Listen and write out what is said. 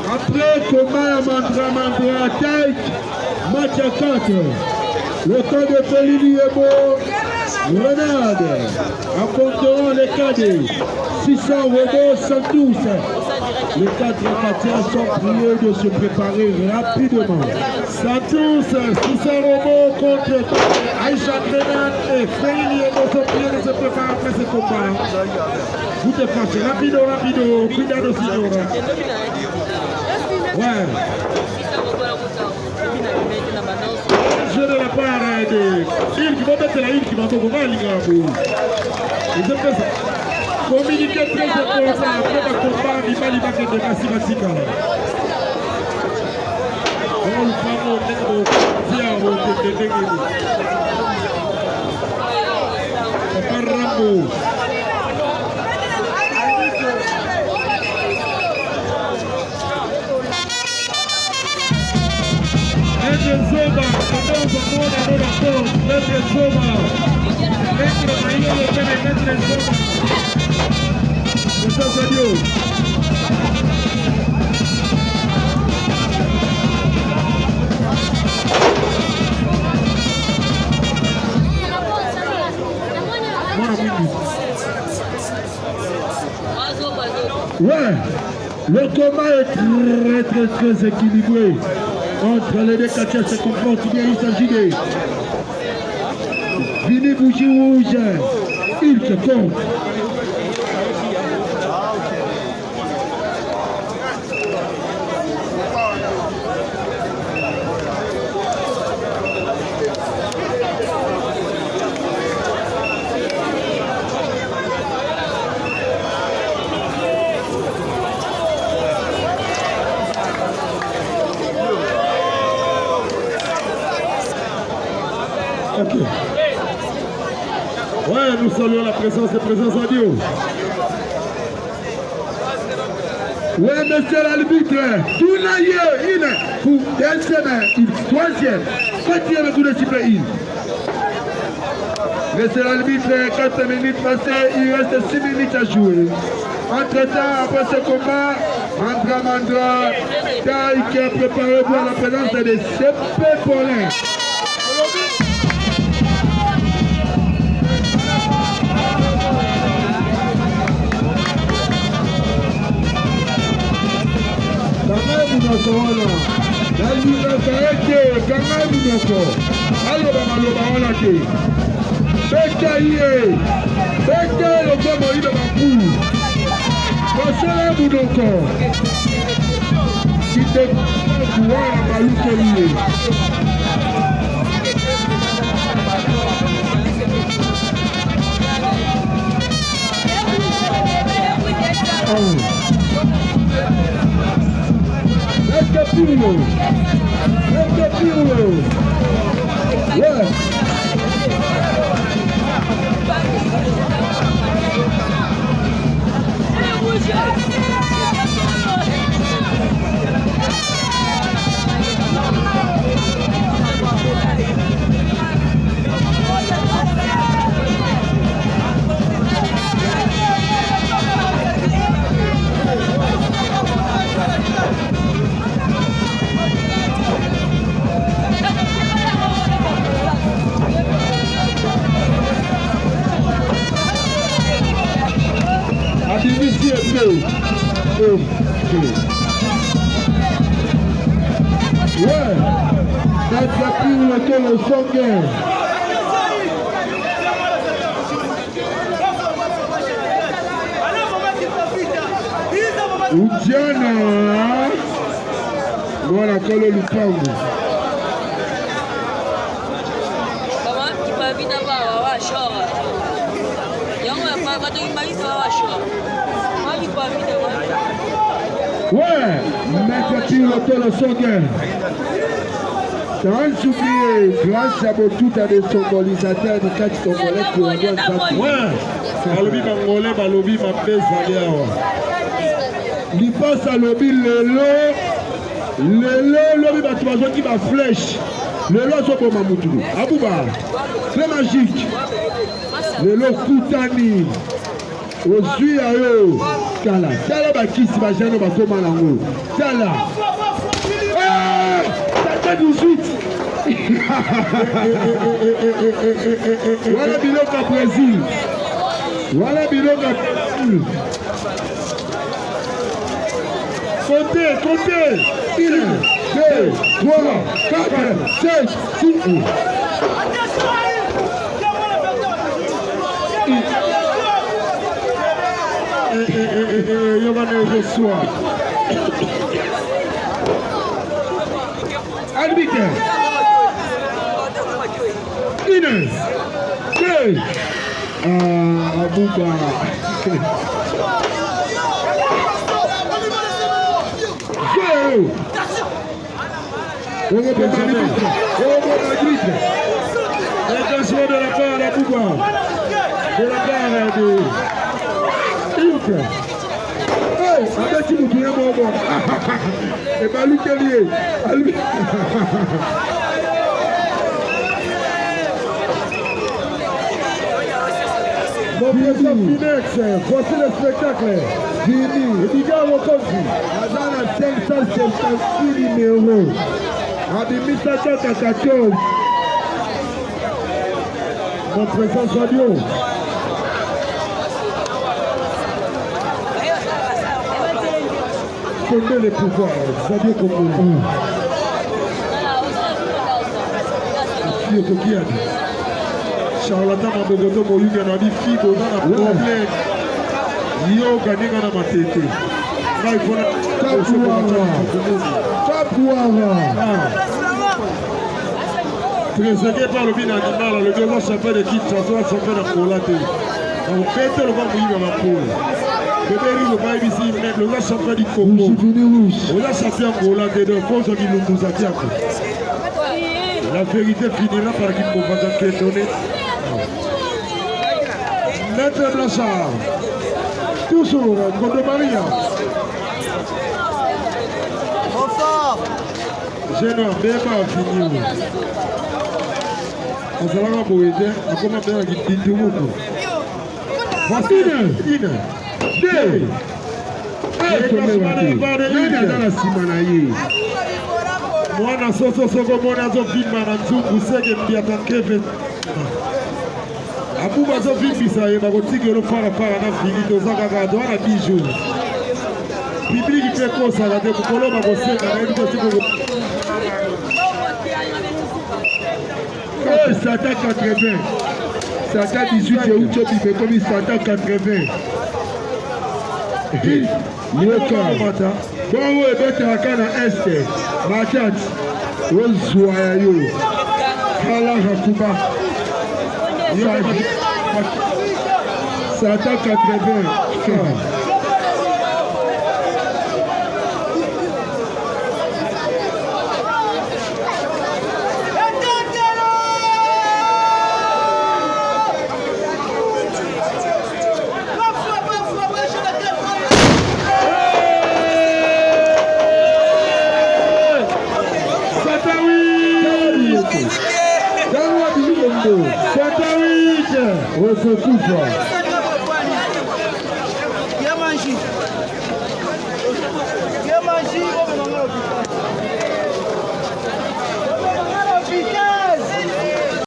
Après comment Mandra Taïk, match à 4. Le camp de Peliniebo, Grenade, affronteront les cadets. 600 robots 112. Les 4 Katias sont priés de se préparer rapidement. 112, 600 robots contre Aïcha Grenade et Peliniebo sont priés de se préparer après ce combat. Vous te fâchez, rapido, cuidado signora. Ouais. Je de la part de il qui va mettre la île qui va beaucoup mal, les gars. Ils aiment ça. Communiquer très important après le combat, il va que de Massimatica. On le prend au nez, tiens, au nez. Papa Rambo. Zoma, ouais, le combat est très équilibré. Entre les deux Katias se comportent bien, il s'agit de Vini Bougie Rouge, il se compte. Ok. Ouais, nous saluons la présence à Dieu. Ouais, monsieur l'arbitre, tout l'aïe, pour une troisième, quatrième tour de Cyprien. Monsieur l'arbitre, 4 minutes passées, il reste 6 minutes à jouer. Entre-temps, après ce combat, Mandra Taï qui a préparé pour la présence de CP Paulin. Yeah. Ouais, that's la pile laquelle on s'engage. Udiana, voilà, Kolo Lupango. Ouais, maître tire l'auto le songe. Sans oublier, grâce à tout à des symbolisateurs de 4 congolais pour avoir ça. Ouais, alobi bangolais, balobi ma pèse d'ailleurs. Il passe à lobby le lobby batuazo qui va flèche. Le lot so pour Mamoutoulou. Abouba, c'est magique. Le lot Koutani. Osui ayo. Tala. Tala bakisi bajano bakoma lango. Tala. Ah! Tata 18. Voilà Biloka Brésil. Voilà Biloka Brésil. Comptez. 1, 2, 3, 4, 5, 6. Je sois. Arbitre. 1, 2. Abouba. Attention de la part à Bouba. De la part de Ilk. Hey, avec qui nous tournons bon. Et pas lui qui est lié. Mon professeur Finex, voici le spectacle. Fini. Et Diga Wokonzi. Azana 556 numéros. En 1714. Mon présence radio. Connaît les pouvoirs. Sadio Kombo. Fio Kokiadi. Charlatan Mabogoto Moyuga na bi figo na problème. Yo ganinga na matete. Ngai fona Présenté par le bin animal, le gars s'appelle de qui s'assoit s'appelle à Colate. On fait le vent Moyuga na pole. Bébé le bail ici, mais le gars s'appelle du Congo. On a s'appelle à Colate de cause de l'Oumouzakiako. La vérité finira par qu'il ne va pas donner. Maître Blanchard, toujours, contre Maria. Je n'ai pas fini. On s'en va pour aider. On commence à faire un petit tour. Voici 1, 2. Mwana soso soko mwana zo vima na nzungu sege mbiata keve. Abuba zo vimbisa ye bakotiki lo fara na fili tozaka ka do na 10 jours. Biblique pe kosa la de kokolo bakosenga na ebito siko. Sata 80. Sata 18 ou chopi pe comme Sata 80. Yoka. Bon ouais beta kana este. Machat. Ozwa yo. Kala hakuba. Sata 80. Você